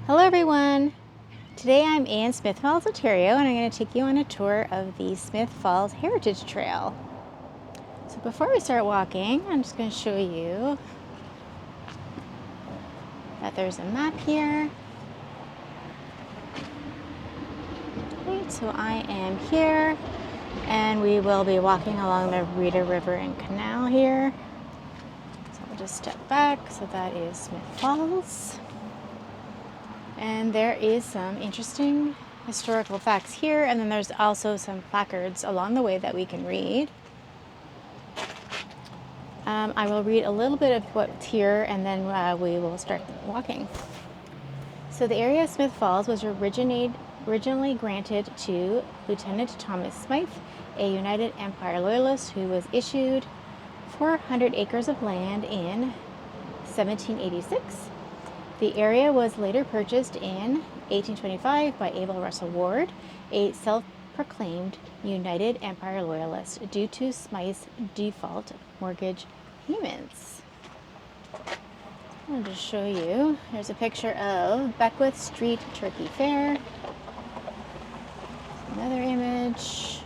Hello everyone! Today I'm in Smith Falls, Ontario, and I'm going to take you on a tour of the Smith Falls Heritage Trail. So before we start walking, I'm just going to show you that there's a map here. Right, so I am here, and we will be walking along the Rideau River and Canal here. So I'll just step back. So that is Smith Falls. And there is some interesting historical facts here, and then there's also some placards along the way that we can read. I will read a little bit of what's here, and then we will start walking. So the area of Smith Falls was originally granted to Lieutenant Thomas Smythe, a United Empire Loyalist who was issued 400 acres of land in 1786. The area was later purchased in 1825 by Abel Russell Ward, a self-proclaimed United Empire Loyalist, due to Smythe's default mortgage payments. I'll just show you. There's a picture of Beckwith Street Turkey Fair. Another image.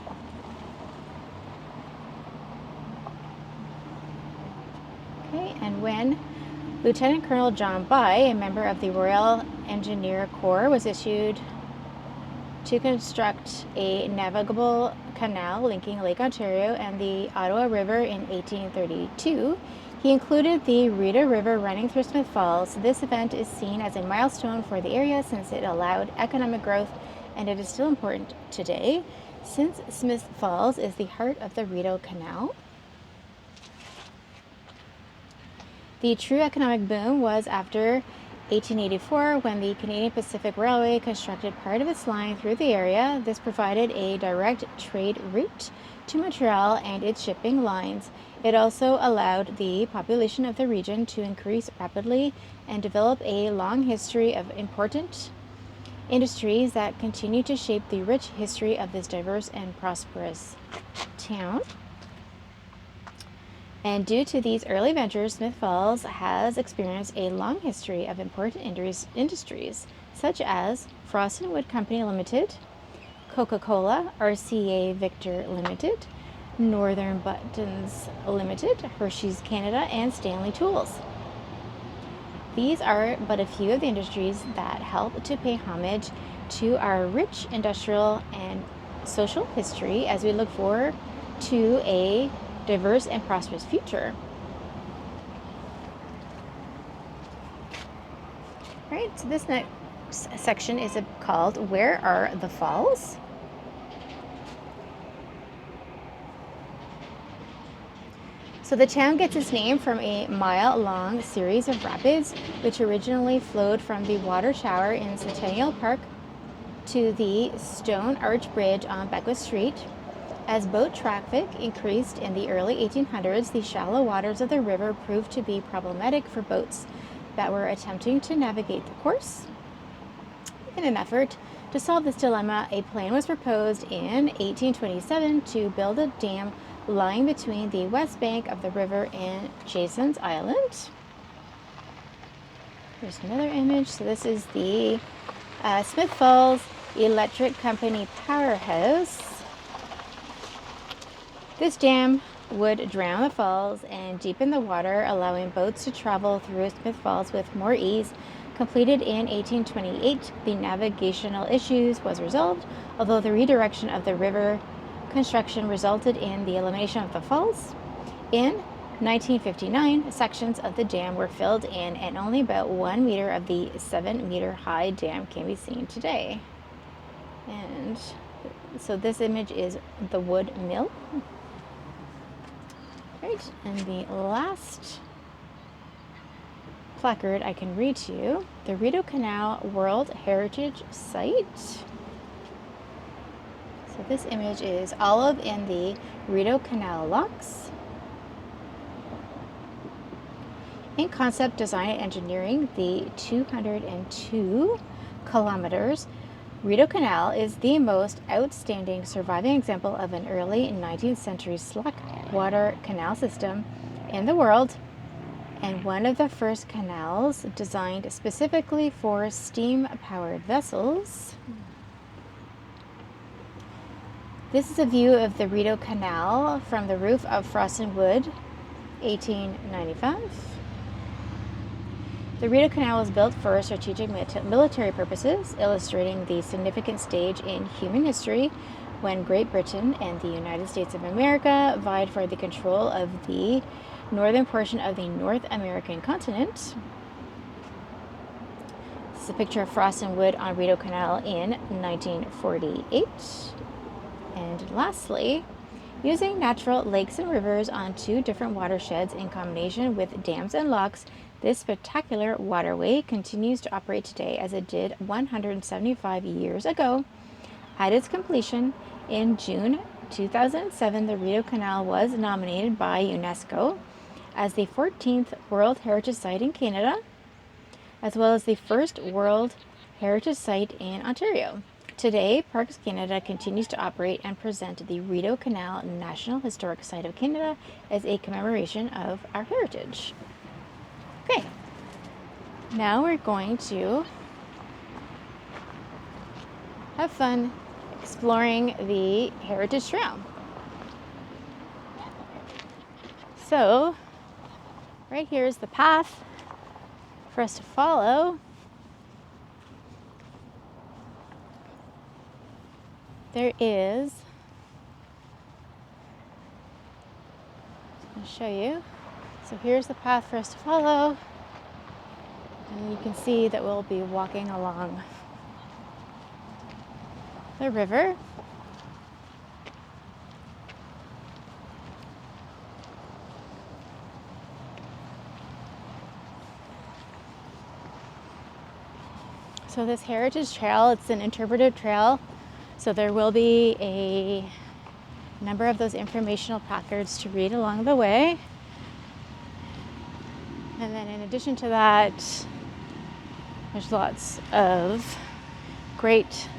Okay, and when Lieutenant Colonel John By, a member of the Royal Engineer Corps, was issued to construct a navigable canal linking Lake Ontario and the Ottawa River in 1832. He included the Rideau River running through Smith Falls. This event is seen as a milestone for the area since it allowed economic growth, and it is still important today, since Smith Falls is the heart of the Rideau Canal. The true economic boom was after 1884, when the Canadian Pacific Railway constructed part of its line through the area. This provided a direct trade route to Montreal and its shipping lines. It also allowed the population of the region to increase rapidly and develop a long history of important industries that continue to shape the rich history of this diverse and prosperous town. And due to these early ventures, Smith Falls has experienced a long history of important industries, such as Frost & Wood Company Limited, Coca-Cola, RCA Victor Limited, Northern Buttons Limited, Hershey's Canada, and Stanley Tools. These are but a few of the industries that help to pay homage to our rich industrial and social history as we look forward to a diverse and prosperous future. Right, so this next section is called Where Are the Falls? So the town gets its name from a mile-long series of rapids, which originally flowed from the water tower in Centennial Park to the Stone Arch Bridge on Beckwith Street. As boat traffic increased in the early 1800s, the shallow waters of the river proved to be problematic for boats that were attempting to navigate the course. In an effort to solve this dilemma, a plan was proposed in 1827 to build a dam lying between the west bank of the river and Jason's Island. Here's another image. So this is the Smith Falls Electric Company powerhouse. This dam would drown the falls and deepen the water, allowing boats to travel through Smith Falls with more ease. Completed in 1828, the navigational issues was resolved, although the redirection of the river construction resulted in the elimination of the falls. In 1959, sections of the dam were filled in, and only about 1 meter of the 7-meter high dam can be seen today. And so this image is the wood mill. Right, and the last placard I can read to you, the Rideau Canal World Heritage Site. So this image is olive in the Rideau Canal locks. In concept, design, and engineering, the 202 kilometers Rideau Canal is the most outstanding surviving example of an early 19th century slack water canal system in the world, and one of the first canals designed specifically for steam-powered vessels. This is a view of the Rideau Canal from the roof of Frost and Wood, 1895. The Rideau Canal was built for strategic military purposes, illustrating the significant stage in human history when Great Britain and the United States of America vied for the control of the northern portion of the North American continent. This is a picture of Frost and Wood on Rideau Canal in 1948. And lastly, using natural lakes and rivers on two different watersheds in combination with dams and locks, this spectacular waterway continues to operate today as it did 175 years ago. At its completion in June 2007, the Rideau Canal was nominated by UNESCO as the 14th World Heritage Site in Canada, as well as the first World Heritage Site in Ontario. Today, Parks Canada continues to operate and present the Rideau Canal National Historic Site of Canada as a commemoration of our heritage. Okay, now we're going to have fun exploring the Heritage Trail. So, right here is the path for us to follow. There is, I'll show you. So here's the path for us to follow, and you can see that we'll be walking along the river. So this Heritage Trail, it's an interpretive trail, so there will be a number of those informational placards to read along the way. And then in addition to that, there's lots of great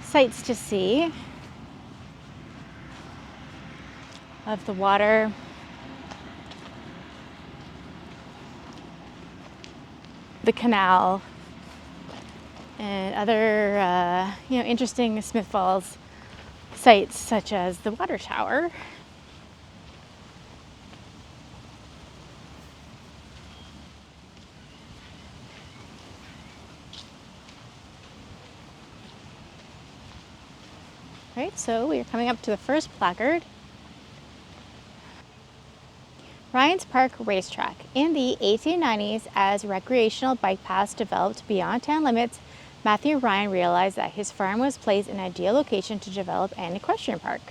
sights to see of the water, the canal, and other interesting Smith Falls sites such as the water tower. Right, so we are coming up to the first placard. Ryan's Park Racetrack. In the 1890s, as recreational bike paths developed beyond town limits, Matthew Ryan realized that his farm was placed in an ideal location to develop an equestrian park.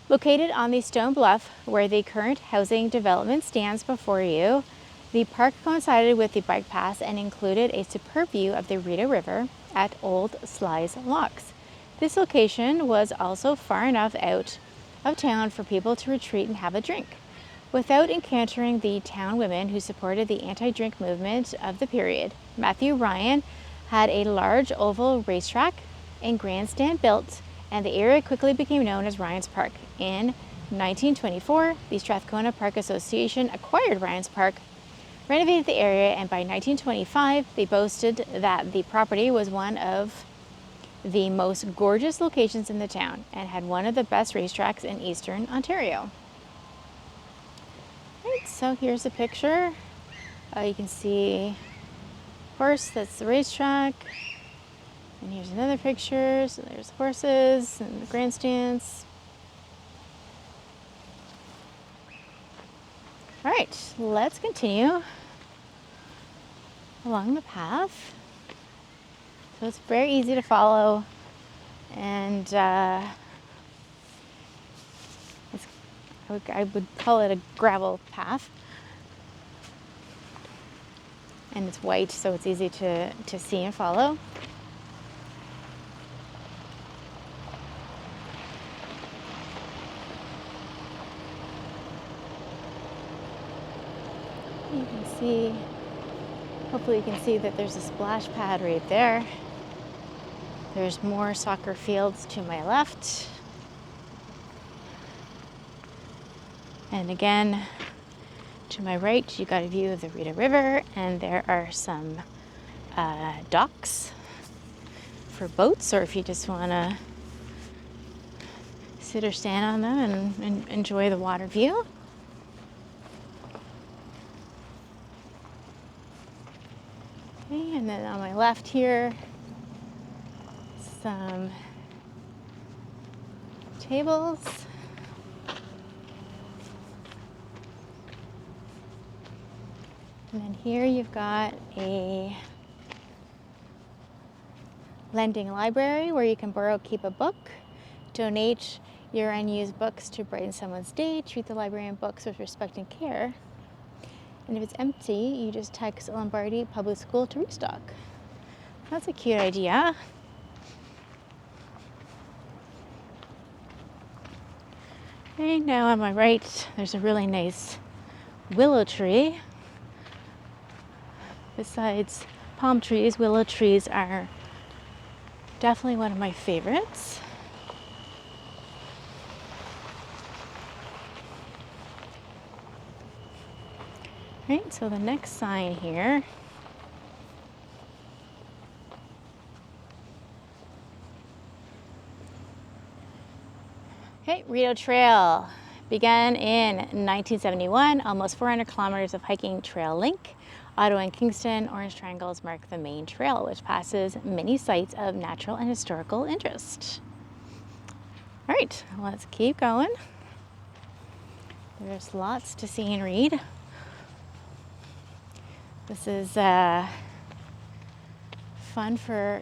Located on the stone bluff where the current housing development stands before you, the park coincided with the bike paths and included a superb view of the Rideau River at Old Sly's Locks. This location was also far enough out of town for people to retreat and have a drink, without encountering the town women who supported the anti-drink movement of the period. Matthew Ryan had a large oval racetrack and grandstand built, and the area quickly became known as Ryan's Park. In 1924, the Strathcona Park Association acquired Ryan's Park, renovated the area, and by 1925, they boasted that the property was one of the most gorgeous locations in the town and had one of the best racetracks in Eastern Ontario. Right, so here's a picture. You can see horse, that's the racetrack. And here's another picture. So there's horses and the grandstands. All right, let's continue along the path. So it's very easy to follow, and I would call it a gravel path. And it's white, so it's easy to see and follow. You can see, hopefully you can see that there's a splash pad right there. There's more soccer fields to my left. And again, To my right, you got a view of the Rideau River, and there are some docks for boats, or if you just want to sit or stand on them and enjoy the water view. Okay, and then on my left here, some tables. And then here you've got a lending library where you can borrow, keep a book, donate your unused books to brighten someone's day, treat the library and books with respect and care. And if it's empty, you just text Lombardy Public School to restock. That's a cute idea. Okay, now on my right, there's a really nice willow tree. Besides palm trees, willow trees are definitely one of my favorites. Right, so the next sign here okay, Rideau Trail began in 1971, almost 400 kilometers of hiking trail link. Ottawa and Kingston Orange Triangles mark the main trail, which passes many sites of natural and historical interest. All right, let's keep going. There's lots to see and read. This is fun for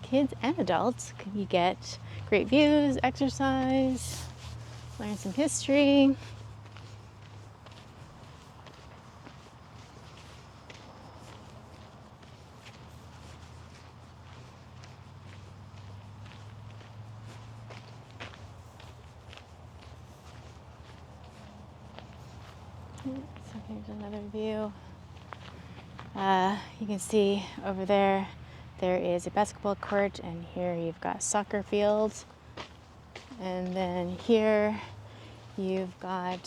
kids and adults. You get great views, exercise, learn some history. So here's another view. You can see over there, there is a basketball court, and here you've got soccer fields. And then here you've got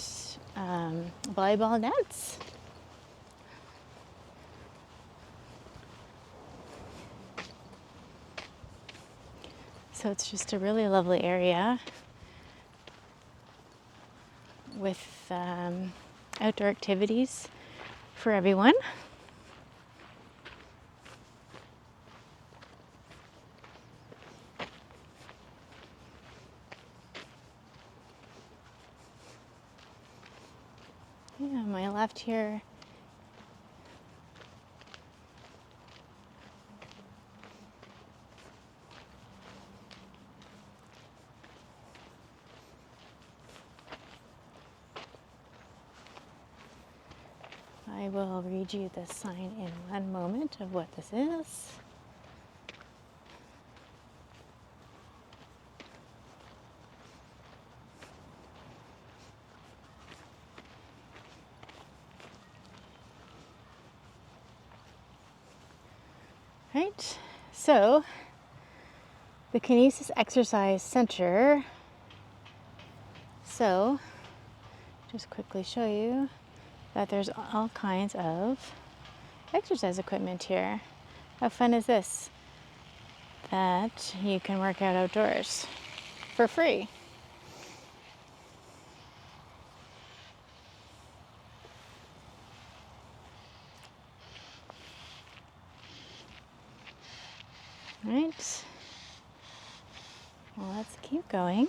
volleyball nets. So it's just a really lovely area with outdoor activities for everyone. Yeah, on my left here, I will read you the sign in one moment of what this is. Right, so the Kinesis Exercise Center. So, just quickly show you that there's all kinds of exercise equipment here. How fun is this? That you can work out outdoors for free. Right. Well, let's keep going.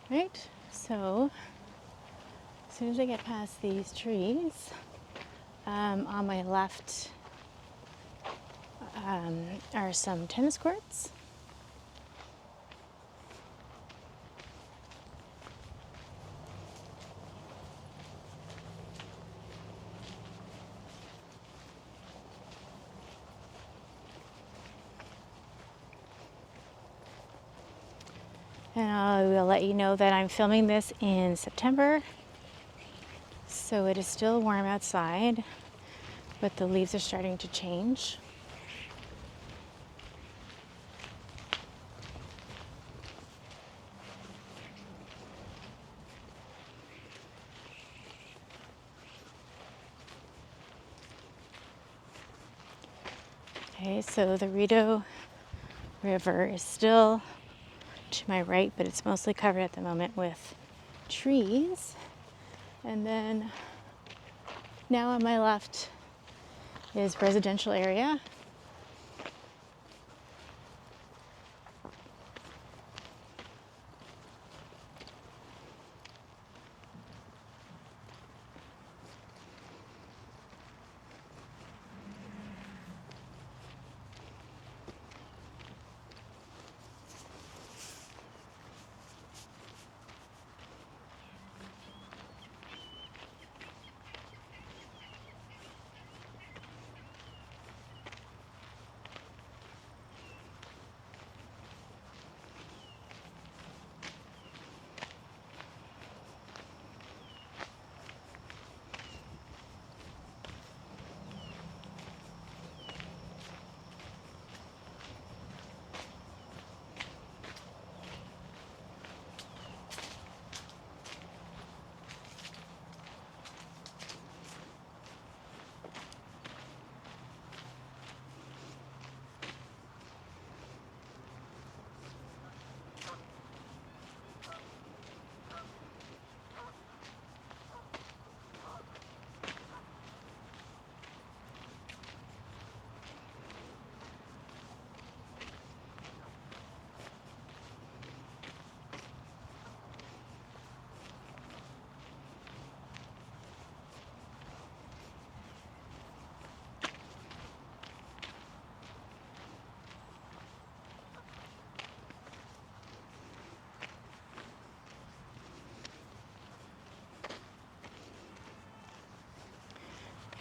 Right, so as soon as I get past these trees, on my left are some tennis courts. And I will let you know that I'm filming this in September, so it is still warm outside, but the leaves are starting to change. Okay, so the Rideau River is still to my right, but it's mostly covered at the moment with trees. And then now on my left is residential area.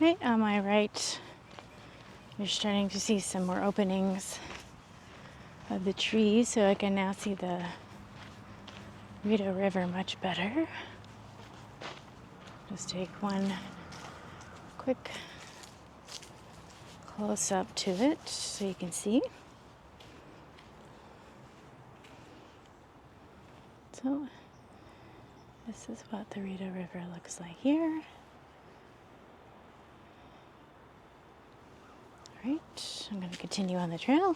Okay, on my right, you're starting to see some more openings of the trees, so I can now see the Rideau River much better. Just take one quick close up to it so you can see. So this is what the Rideau River looks like here. All right, I'm going to continue on the trail.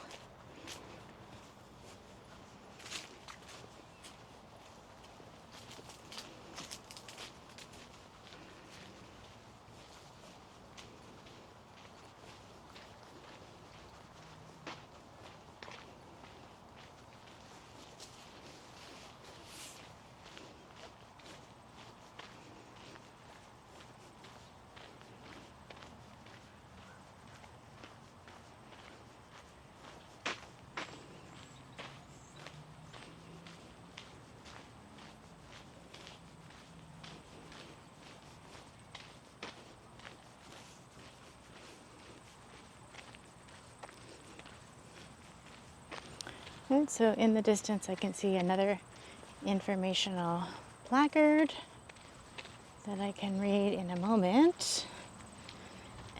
And so in the distance, I can see another informational placard that I can read in a moment.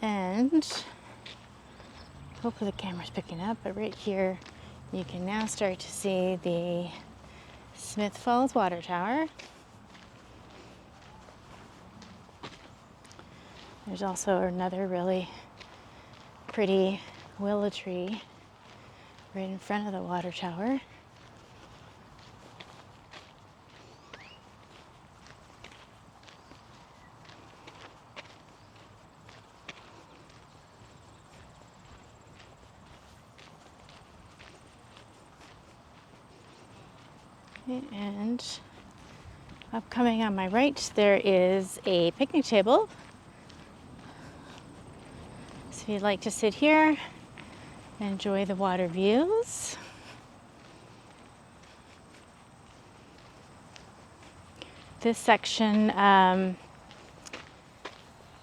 And hopefully the camera's picking up, but right here, you can now start to see the Smith Falls Water Tower. There's also another really pretty willow tree right in front of the water tower. And upcoming on my right, there is a picnic table. So if you'd like to sit here, enjoy the water views. This section,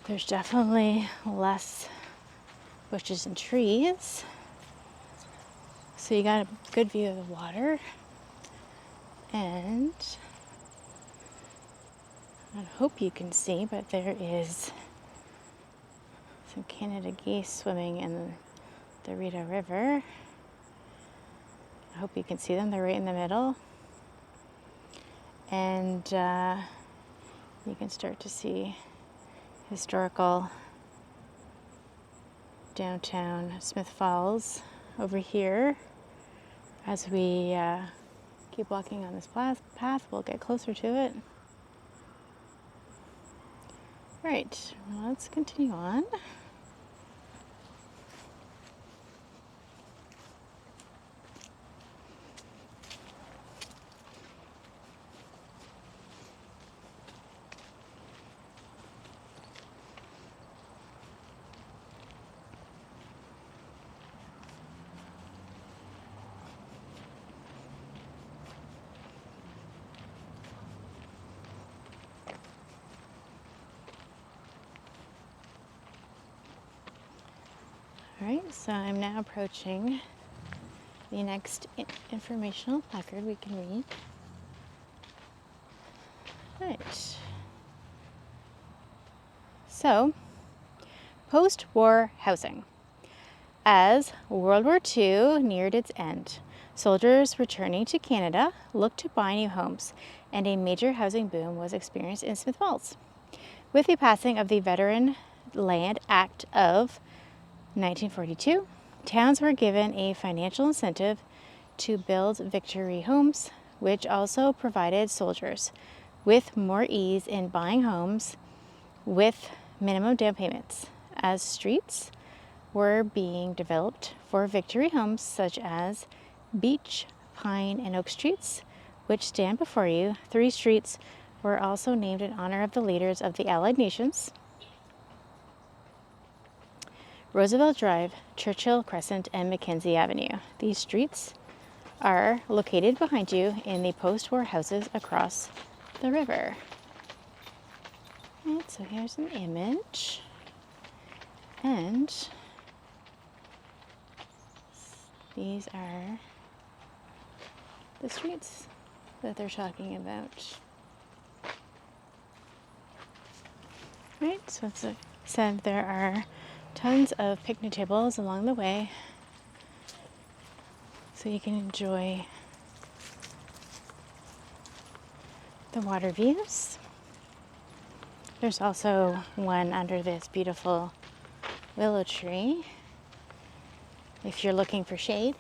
there's definitely less bushes and trees. So you got a good view of the water. And I hope you can see, but there is some Canada geese swimming in the Rideau River. I hope you can see them. They're right in the middle. And you can start to see historical downtown Smith Falls over here. As we keep walking on this path, we'll get closer to it. Right, well, let's continue on. All right, so I'm now approaching the next informational placard we can read. Right. So, post-war housing. As World War II neared its end, soldiers returning to Canada looked to buy new homes, and a major housing boom was experienced in Smith Falls. With the passing of the Veteran Land Act of 1942, towns were given a financial incentive to build victory homes, which also provided soldiers with more ease in buying homes with minimum down payments, as streets were being developed for victory homes such as Beech, Pine, and Oak Streets, which stand before you. 3 streets were also named in honor of the leaders of the Allied nations: Roosevelt Drive, Churchill Crescent, and Mackenzie Avenue. These streets are located behind you in the post-war houses across the river. And so here's an image. And these are the streets that they're talking about. Right, so as I said, there are tons of picnic tables along the way, so you can enjoy the water views. There's also one under this beautiful willow tree if you're looking for shade.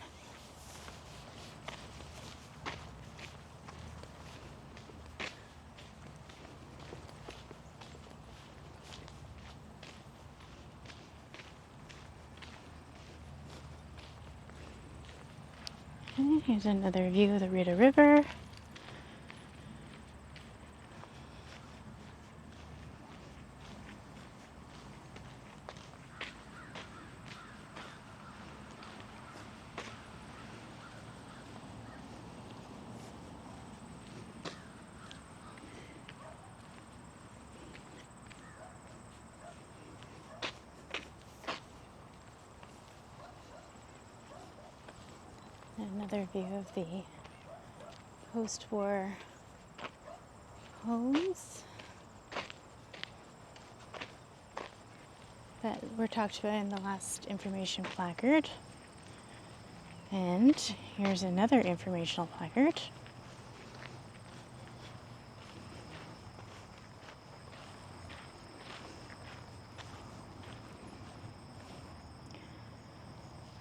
And here's another view of the Rideau River. Another view of the post-war homes that were talked about in the last information placard. And here's another informational placard.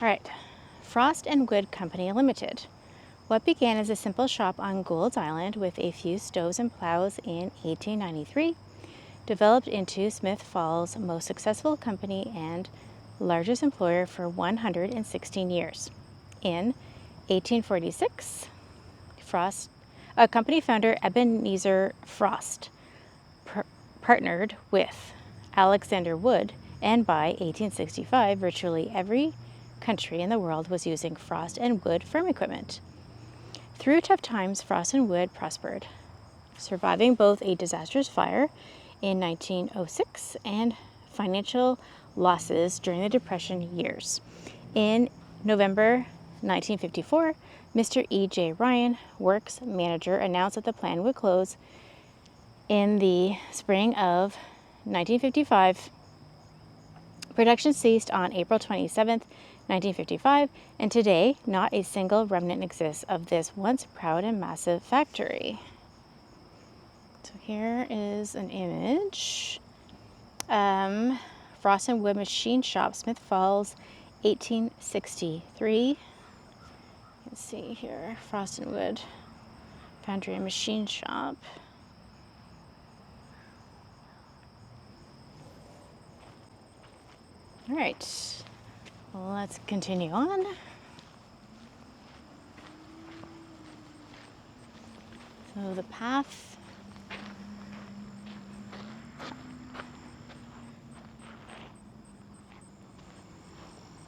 All right. Frost and Wood Company Limited. What began as a simple shop on Gould's Island with a few stoves and plows in 1893 developed into Smith Falls' most successful company and largest employer for 116 years. In 1846, company founder Ebenezer Frost partnered with Alexander Wood, and by 1865, virtually every country in the world was using Frost and Wood firm equipment. Through tough times, Frost and Wood prospered, surviving both a disastrous fire in 1906 and financial losses during the Depression years. In November 1954, Mr. E.J. Ryan, works manager, announced that the plant would close in the spring of 1955. Production ceased on April 27th, 1955, and today not a single remnant exists of this once proud and massive factory. So here is an image. Frost and Wood Machine Shop, Smith Falls, 1863. Let's see here, Frost and Wood Foundry and Machine Shop. All right, well, let's continue on. So the path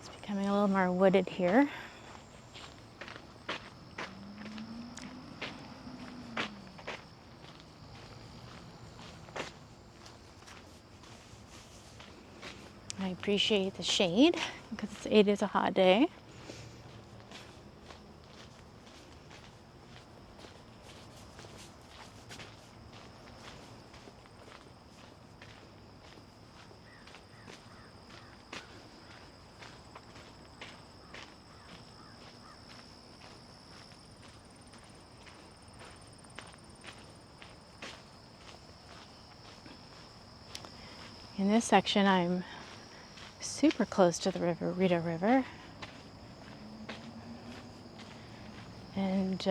is becoming a little more wooded here. I appreciate the shade because it is a hot day. In this section, I'm super close to the river, Rideau River. And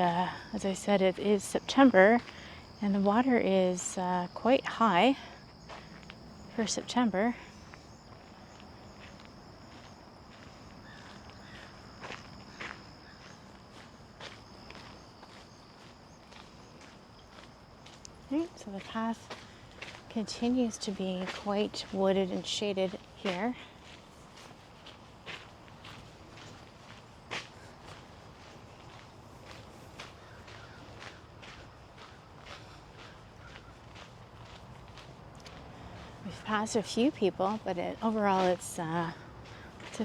as I said, it is September and the water is quite high for September. Right, so the path continues to be quite wooded and shaded here. We've passed a few people, but overall it's a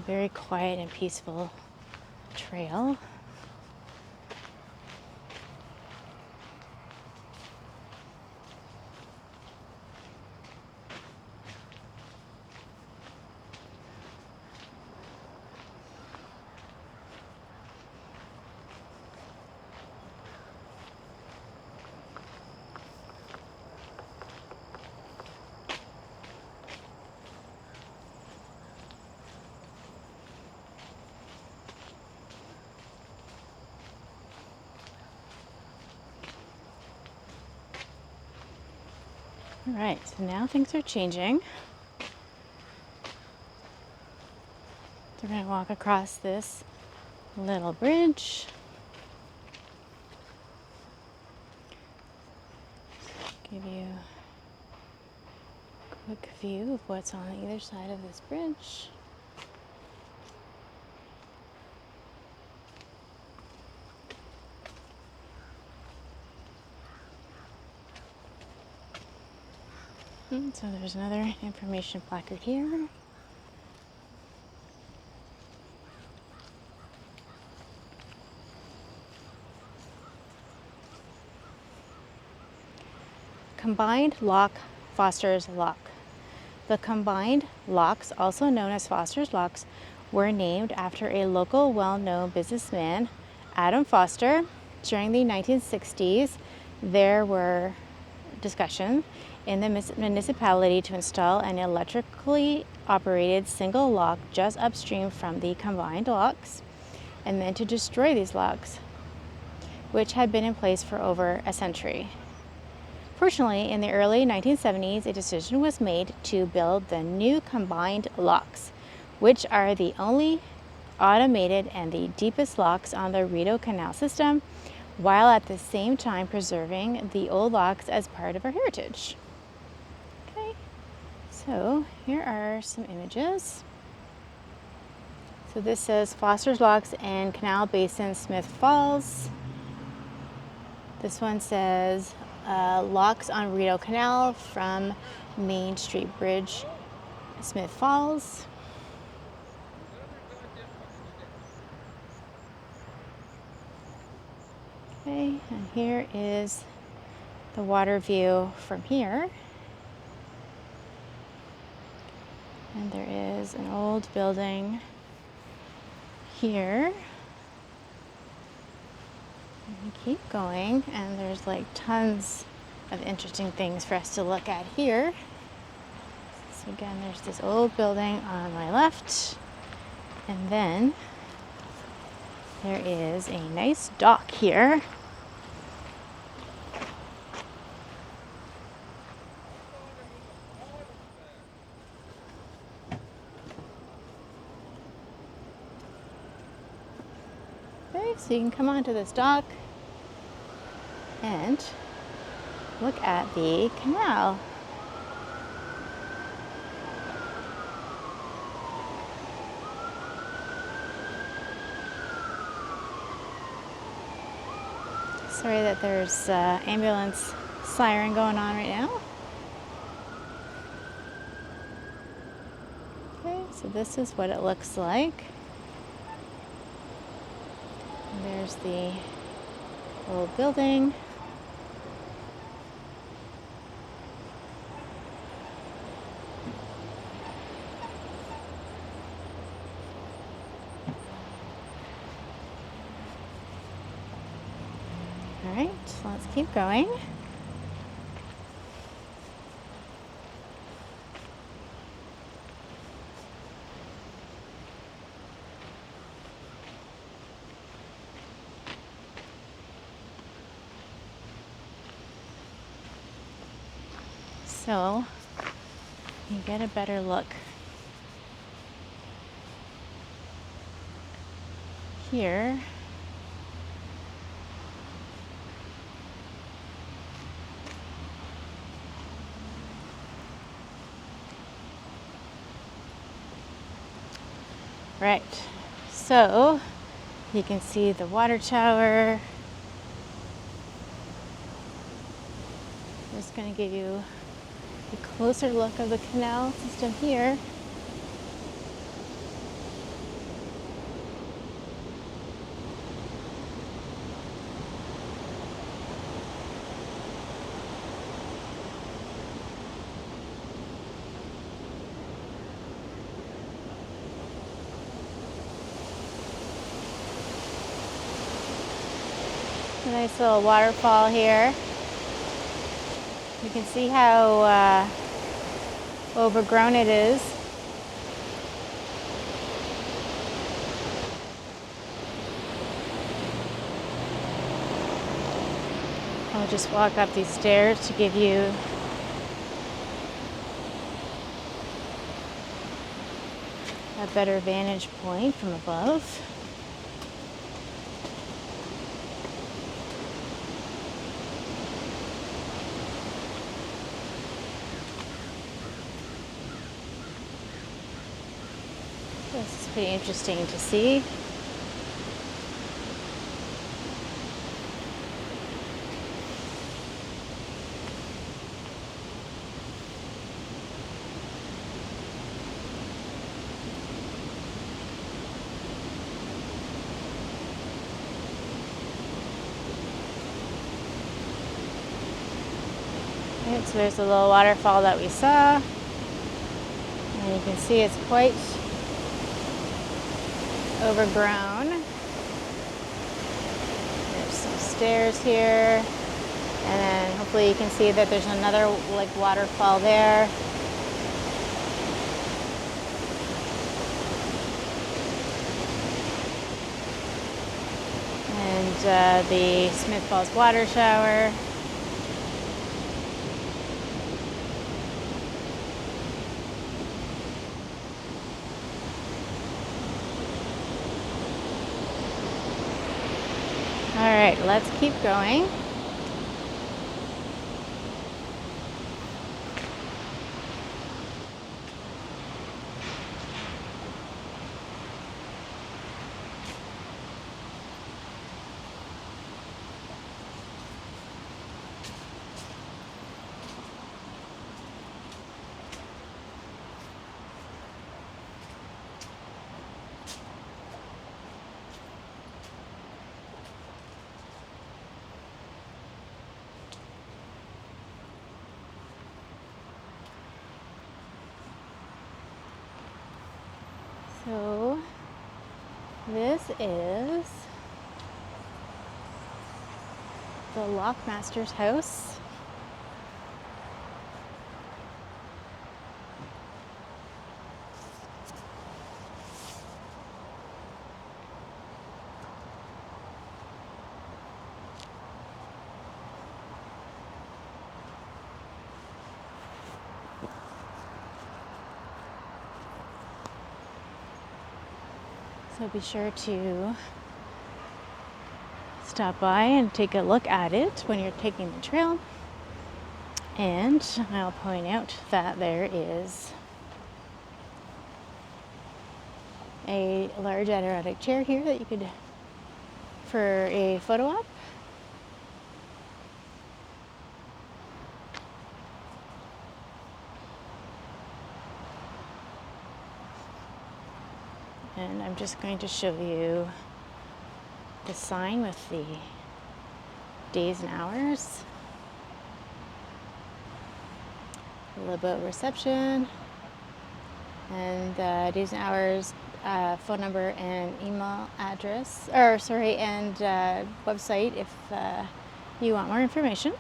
very quiet and peaceful trail. All right, so now things are changing. We're going to walk across this little bridge. Give you a quick view of what's on either side of this bridge. So there's another information placard here. Combined Lock Foster's Lock. The combined locks, also known as Foster's Locks, were named after a local well-known businessman, Adam Foster. During the 1960s, there were discussions in the municipality to install an electrically operated single lock just upstream from the combined locks, and then to destroy these locks, which had been in place for over a century. Fortunately, in the early 1970s, a decision was made to build the new combined locks, which are the only automated and the deepest locks on the Rideau Canal system, while at the same time preserving the old locks as part of our heritage. Okay, so here are some images. So this says Foster's Locks and Canal Basin, Smith Falls. This one says locks on Rideau Canal from Main Street Bridge, Smith Falls. Okay, and here is the water view from here. And there is an old building here. And we keep going, and there's like tons of interesting things for us to look at here. So again, there's this old building on my left, and then there is a nice dock here. Okay, so you can come onto this dock and look at the canal. Sorry that there's ambulance siren going on right now. Okay, so this is what it looks like. And there's the old building. All right, so let's keep going. So you get a better look here. Right, so you can see the water tower. I'm just going to give you a closer look of the canal system here. A nice little waterfall here. You can see how overgrown it is. I'll just walk up these stairs to give you a better vantage point from above. This is pretty interesting to see. Right, so there's a little waterfall that we saw. And you can see it's quite overgrown. There's some stairs here, and then hopefully you can see that there's another like waterfall there. And the Smith Falls water shower. All right, let's keep going. So this is the lockmaster's house. So be sure to stop by and take a look at it when you're taking the trail. And I'll point out that there is a large Adirondack chair here that you could, for a photo op. And I'm just going to show you the sign with the days and hours, a little bit of reception, and days and hours, phone number and email address, and website if you want more information.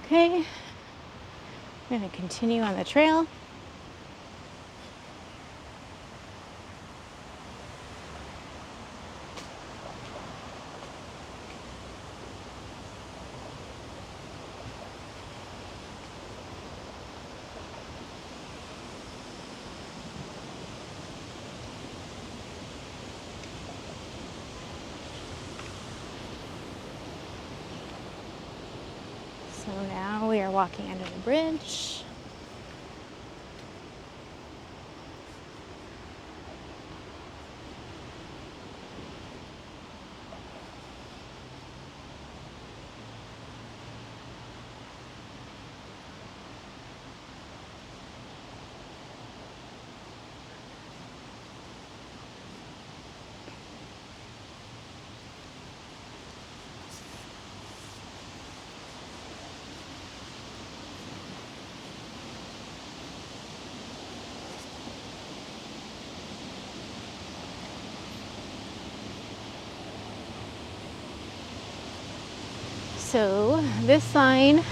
Okay. I'm going to continue on the trail. So now we are walking under the bridge. So this sign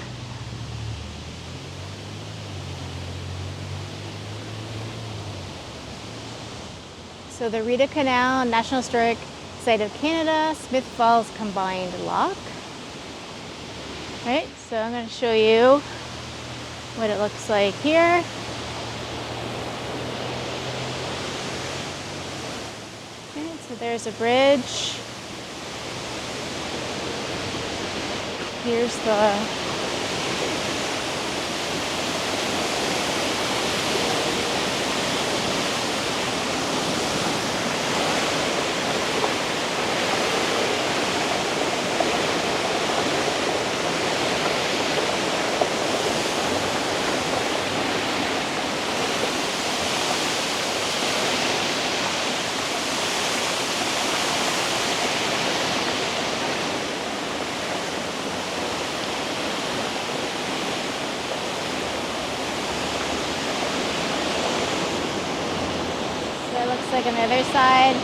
the Rideau Canal, National Historic Site of Canada, Smith Falls Combined Lock. Right, so I'm going to show you what it looks like here. Okay, so there's a bridge. Here's the looks like on the other side.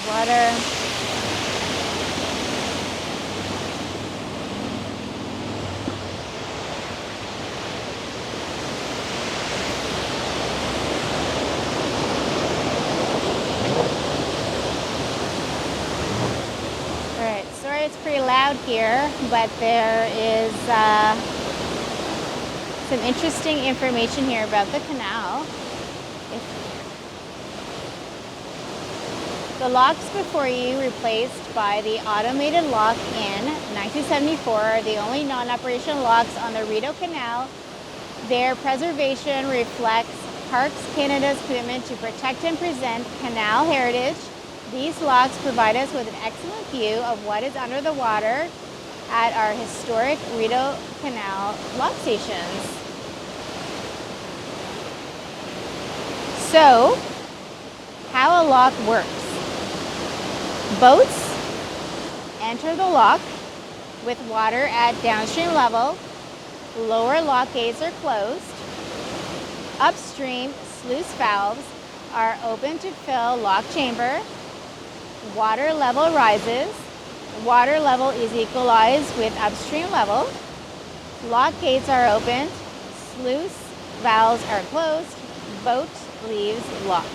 Water. It's pretty loud here, but there is some interesting information here about the canal. The locks before you, replaced by the automated lock in 1974, are the only non-operational locks on the Rideau Canal. Their preservation reflects Parks Canada's commitment to protect and present canal heritage, these locks provide us with an excellent view of what is under the water at our historic Rideau Canal lock stations. So, how a lock works. Boats enter the lock with water at downstream level. Lower lock gates are closed. Upstream sluice valves are open to fill lock chamber. Water level rises. Water level is equalized with upstream level. Lock gates are opened. Sluice valves are closed. Boat leaves lock.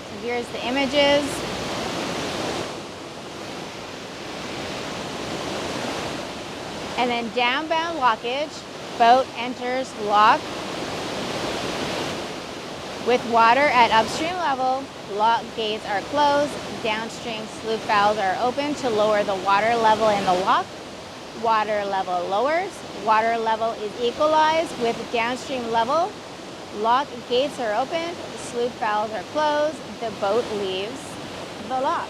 So here's the images. And then downbound lockage, boat enters lock with water at upstream level. Lock gates are closed. Downstream sluice valves are open to lower the water level in the lock. Water level lowers. Water level is equalized with downstream level. Lock gates are opened. Sluice valves are closed. The boat leaves the lock.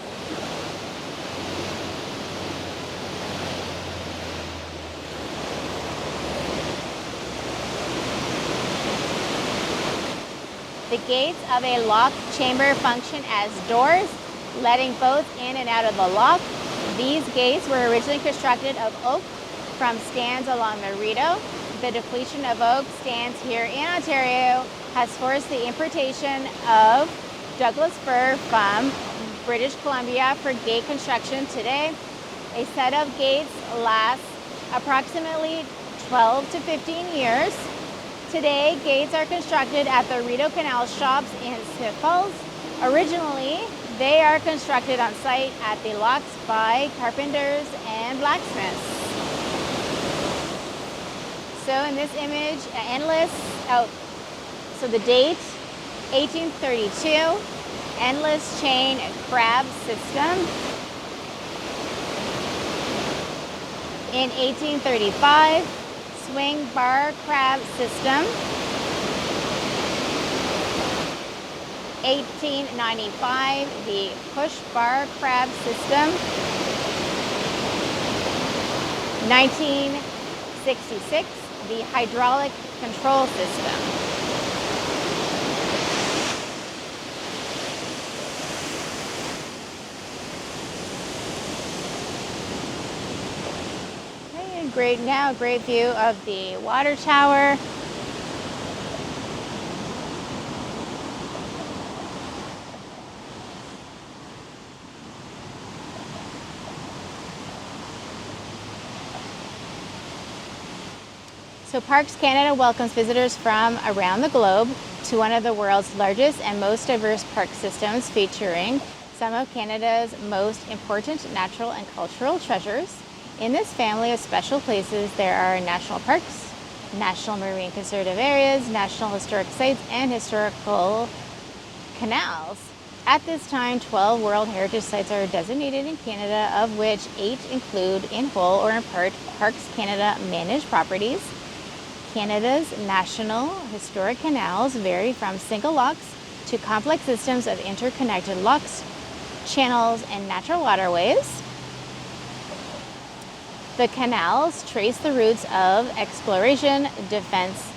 The gates of a lock chamber function as doors, letting boats in and out of the lock. These gates were originally constructed of oak from stands along the Rideau. The depletion of oak stands here in Ontario has forced the importation of Douglas fir from British Columbia for gate construction today. A set of gates lasts approximately 12 to 15 years. Today, gates are constructed at the Rideau Canal shops in Smiths Falls. Originally, they are constructed on site at the locks by carpenters and blacksmiths. So in this image, so the date, 1832, endless chain crab system. In 1835, swing bar crab system. 1895, the push bar crab system. 1966, the hydraulic control system. Great view of the water tower. So Parks Canada welcomes visitors from around the globe to one of the world's largest and most diverse park systems, featuring some of Canada's most important natural and cultural treasures. In this family of special places, there are national parks, national marine conservative areas, national historic sites, and historical canals. At this time, 12 World Heritage Sites are designated in Canada, of which 8 include, in whole or in part, Parks Canada managed properties. Canada's national historic canals vary from single locks to complex systems of interconnected locks, channels, and natural waterways. The canals trace the routes of exploration, defense,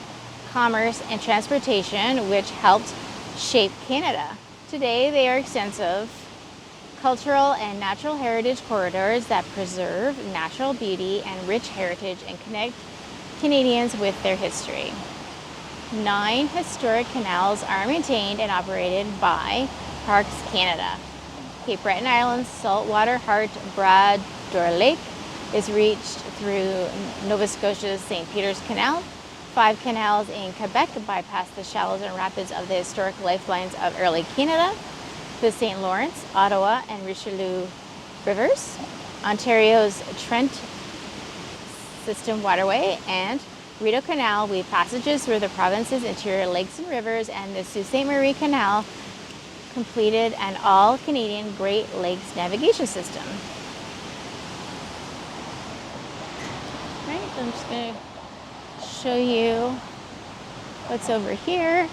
commerce, and transportation, which helped shape Canada. Today, they are extensive cultural and natural heritage corridors that preserve natural beauty and rich heritage and connect Canadians with their history. 9 historic canals are maintained and operated by Parks Canada. Cape Breton Island's saltwater heart, Brador Lake, is reached through Nova Scotia's St. Peter's Canal. 5 canals in Quebec bypass the shallows and rapids of the historic lifelines of early Canada, the St. Lawrence, Ottawa, and Richelieu rivers, Ontario's Trent System waterway, and Rideau Canal weave passages through the province's interior lakes and rivers, and the Sault Ste. Marie Canal completed an all-Canadian Great Lakes navigation system. Right, I'm just going to show you What's over here?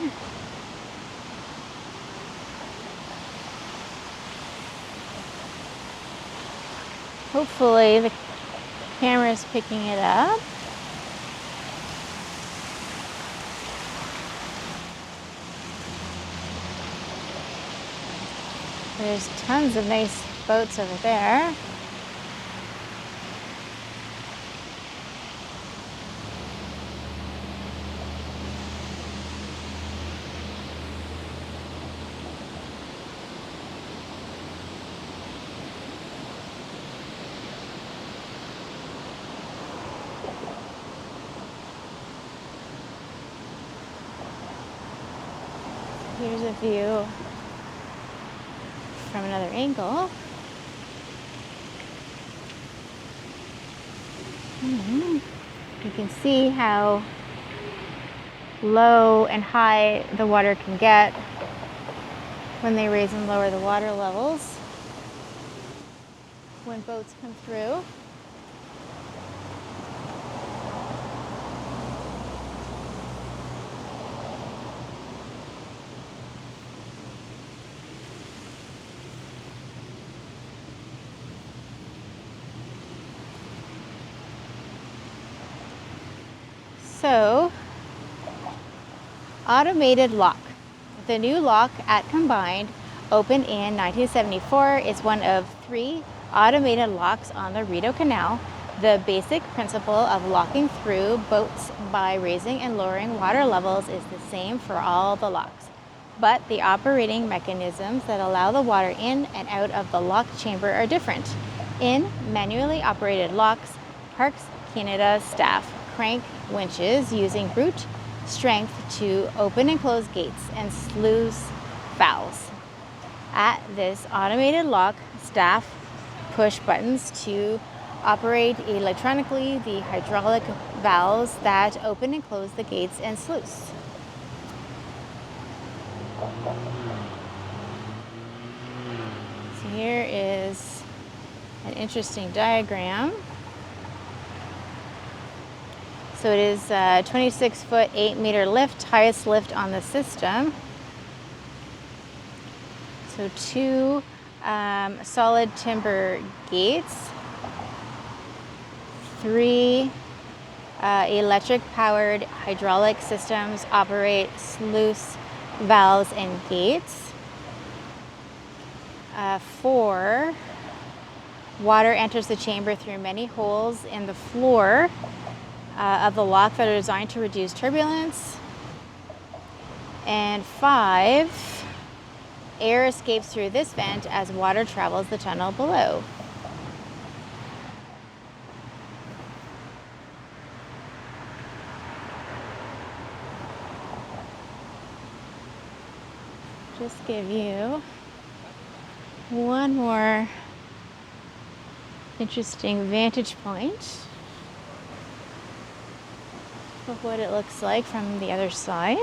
Hopefully the camera's picking it up. There's tons of nice boats over there. Here's a view from another angle. You can see how low and high the water can get when they raise and lower the water levels when boats come through. So, automated lock. The new lock at Combined, opened in 1974, is one of 3 automated locks on the Rideau Canal. The basic principle of locking through boats by raising and lowering water levels is the same for all the locks, but the operating mechanisms that allow the water in and out of the lock chamber are different. In manually operated locks, Parks Canada staff crank winches using brute strength to open and close gates and sluice valves. At this automated lock, staff push buttons to operate electronically the hydraulic valves that open and close the gates and sluice. So here is an interesting diagram. So it is a 26-foot, 8-meter lift, highest lift on the system. So 2 solid timber gates, 3 electric-powered hydraulic systems operate sluice valves and gates. 4, water enters the chamber through many holes in the floor of the lock that are designed to reduce turbulence. And 5, air escapes through this vent as water travels the tunnel below. Just give you one more interesting vantage point of what it looks like from the other side.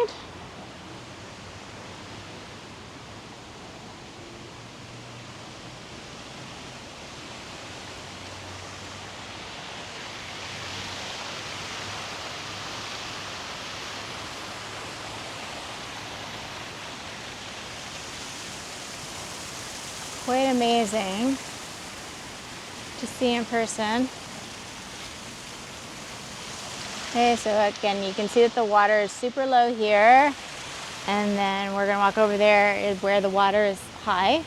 Quite amazing to see in person. Okay, so again, you can see that the water is super low here, and then we're gonna walk over there is where the water is high.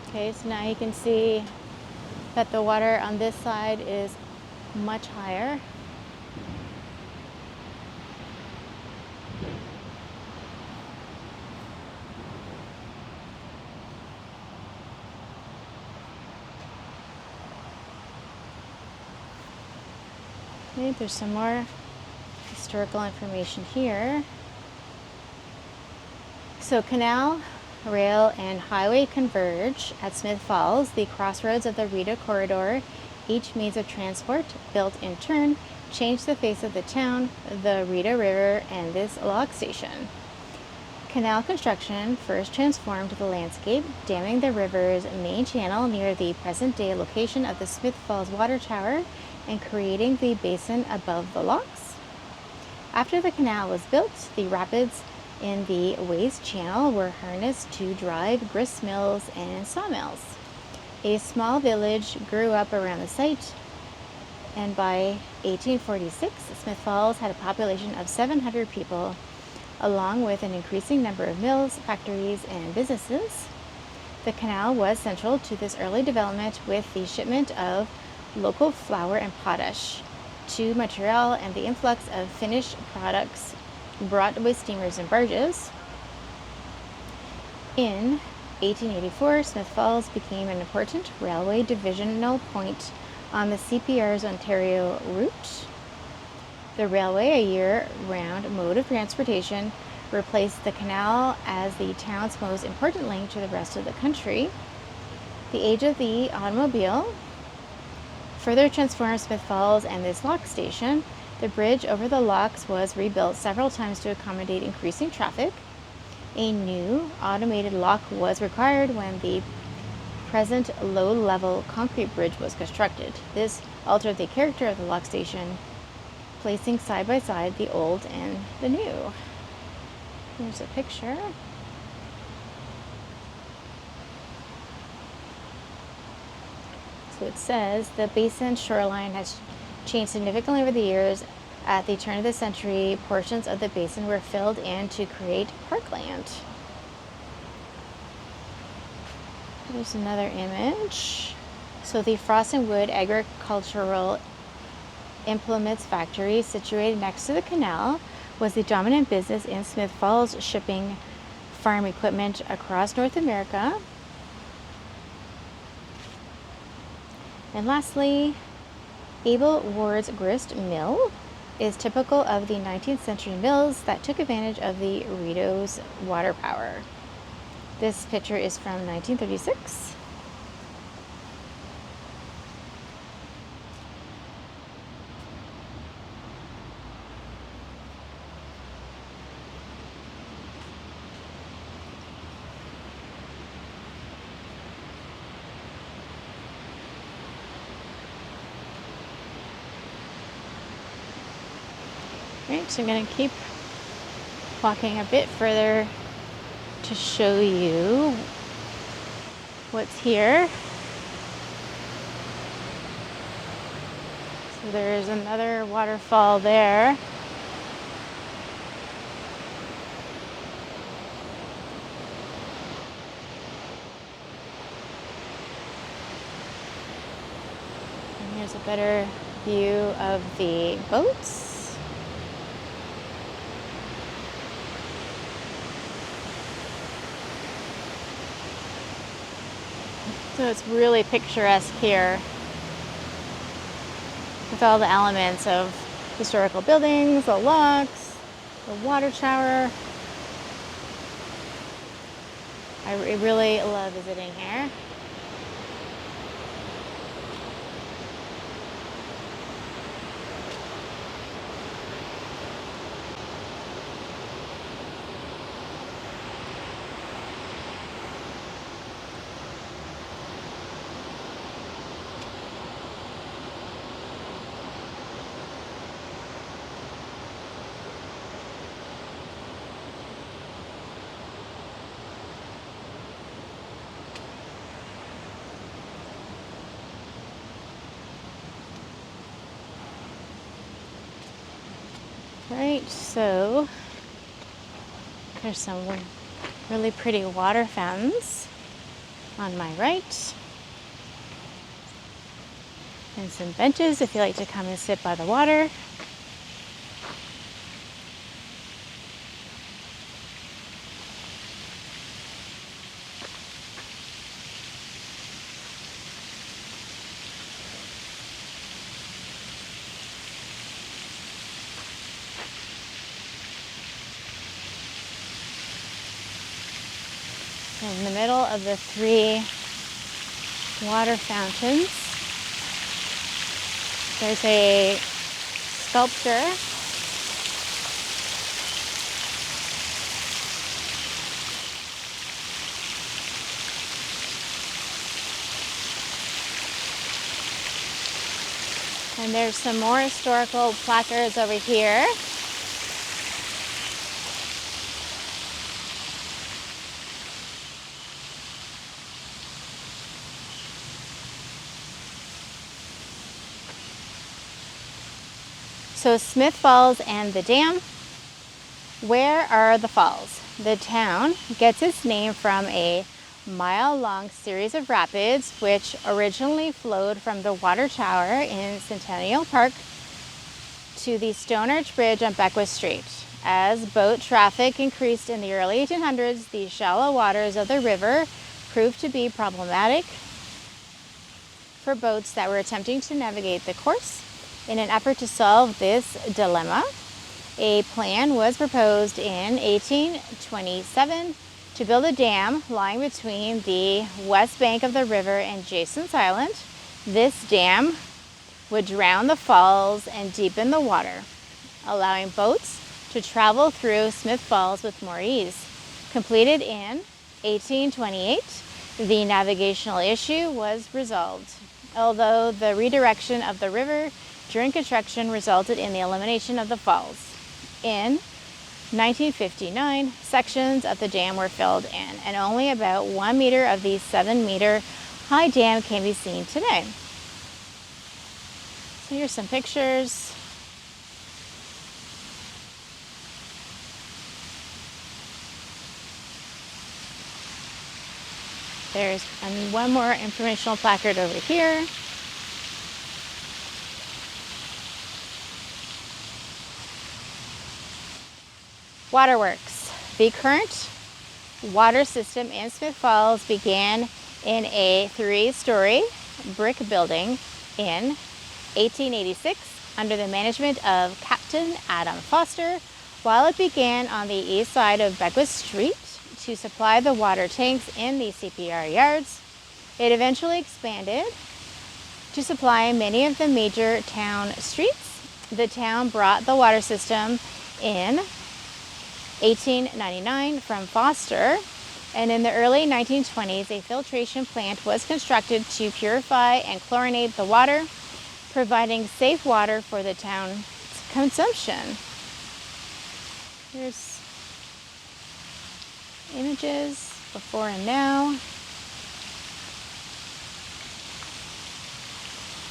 Okay, so now you can see that the water on this side is much higher. Okay, there's some more historical information here. So canal, rail, and highway converge at Smith Falls, the crossroads of the Rideau corridor. Each means of transport, built in turn, changed the face of the town, the Rideau River, and this log station. Canal construction first transformed the landscape, damming the river's main channel near the present-day location of the Smith Falls Water Tower and creating the basin above the locks. After the canal was built, the rapids in the waste channel were harnessed to drive grist mills and sawmills. A small village grew up around the site, and by 1846, Smith Falls had a population of 700 people, along with an increasing number of mills, factories, and businesses. The canal was central to this early development, with the shipment of local flour and potash to Montreal and the influx of finished products brought by steamers and barges. In 1884, Smith Falls became an important railway divisional point on the CPR's Ontario route. The railway, a year-round mode of transportation, replaced the canal as the town's most important link to the rest of the country. The age of the automobile further transformed Smith Falls and this lock station. The bridge over the locks was rebuilt several times to accommodate increasing traffic. A new automated lock was required when the present low-level concrete bridge was constructed. This altered the character of the lock station, placing side by side the old and the new. Here's a picture. So it says the basin shoreline has changed significantly over the years. At the turn of the century, portions of the basin were filled in to create parkland. There's another image. So the Frost and Wood Agricultural Implements factory, situated next to the canal, was the dominant business in Smith Falls, shipping farm equipment across North America. And lastly, Abel Ward's grist mill is typical of the 19th century mills that took advantage of the Rideau's water power. This picture is from 1936. Right, so I'm going to keep walking a bit further to show you what's here. So there's another waterfall there. And here's a better view of the boats. So it's really picturesque here with all the elements of historical buildings, the locks, the water tower. I really love visiting here. Right, so there's some really pretty water fountains on my right, and some benches if you like to come and sit by the water. In the middle of the 3 water fountains, there's a sculpture and there's some more historical placards over here. So Smith Falls and the dam. Where are the falls? The town gets its name from a mile-long series of rapids which originally flowed from the water tower in Centennial Park to the Stone Arch Bridge on Beckwith Street. As boat traffic increased in the early 1800s, the shallow waters of the river proved to be problematic for boats that were attempting to navigate the course. In an effort to solve this dilemma, a plan was proposed in 1827 to build a dam lying between the west bank of the river and Jason's Island. This dam would drown the falls and deepen the water, allowing boats to travel through Smith Falls with more ease. Completed in 1828, the navigational issue was resolved, although the redirection of the river during construction resulted in the elimination of the falls. In 1959, sections of the dam were filled in, and only about 1 meter of the 7-meter high dam can be seen today. So here's some pictures. There's one more informational placard over here. Waterworks. The current water system in Smith Falls began in a 3-story brick building in 1886 under the management of Captain Adam Foster. While it began on the east side of Beckwith Street to supply the water tanks in the CPR yards, it eventually expanded to supply many of the major town streets. The town brought the water system in 1899 from Foster, and in the early 1920s, a filtration plant was constructed to purify and chlorinate the water, providing safe water for the town's consumption. Here's images before and now.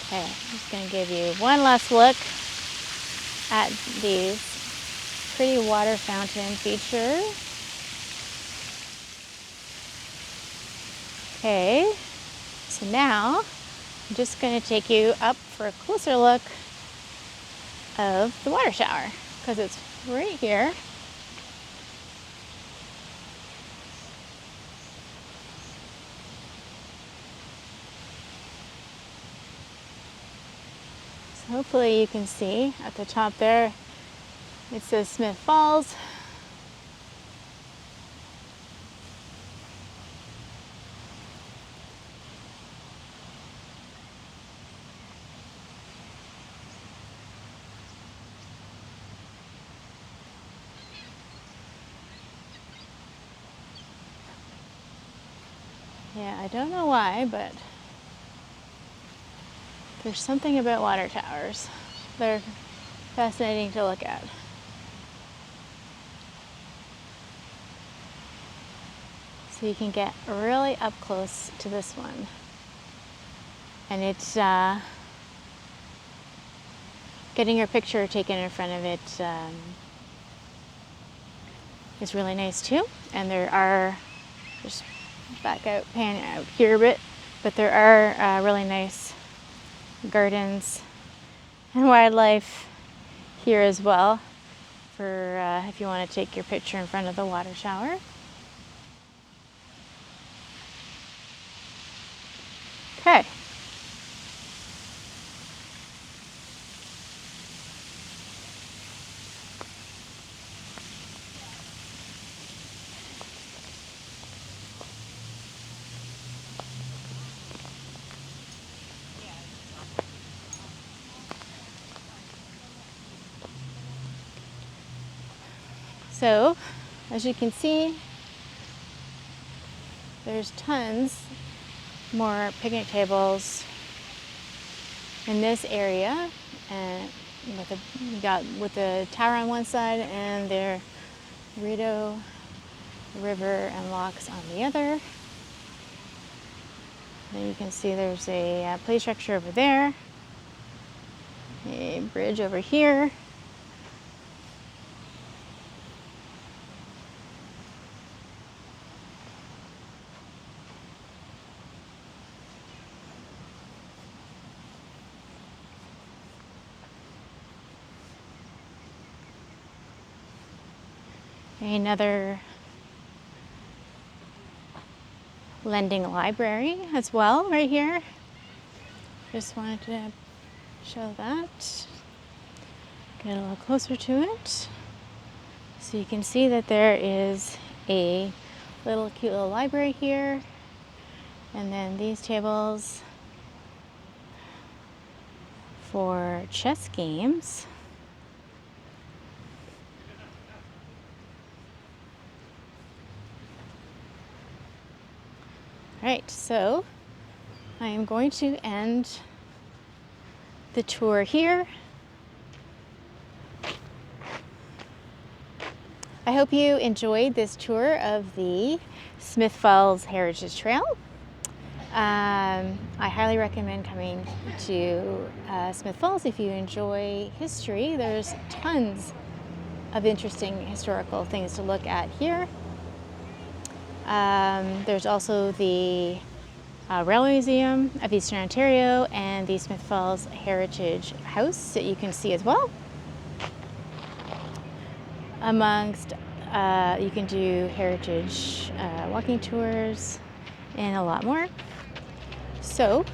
Okay, I'm just going to give you one last look at these pretty water fountain feature. Okay, so now I'm just going to take you up for a closer look of the water shower because it's right here. So hopefully you can see at the top there it says Smith Falls. Yeah, I don't know why, but there's something about water towers. They're fascinating to look at. So you can get really up close to this one. And it's getting your picture taken in front of it is really nice too. And there are, just back out, pan out here a bit, but there are really nice gardens and wildlife here as well for if you want to take your picture in front of the water shower. Okay. So, as you can see, there's tons more picnic tables in this area, and with the tower on one side and their Rideau River and locks on the other. Then you can see there's a play structure over there, a bridge over here. Another lending library as well right here. Just wanted to show that. Get a little closer to it. So you can see that there is a cute little library here. And then these tables for chess games. All right, so I am going to end the tour here. I hope you enjoyed this tour of the Smith Falls Heritage Trail. I highly recommend coming to Smith Falls if you enjoy history. There's tons of interesting historical things to look at here. There's also the Railway Museum of Eastern Ontario and the Smith Falls Heritage House that you can see as well. Amongst, you can do heritage walking tours and a lot more. So,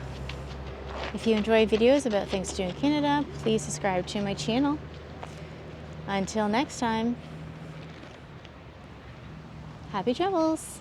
if you enjoy videos about things to do in Canada, please subscribe to my channel. Until next time, happy travels!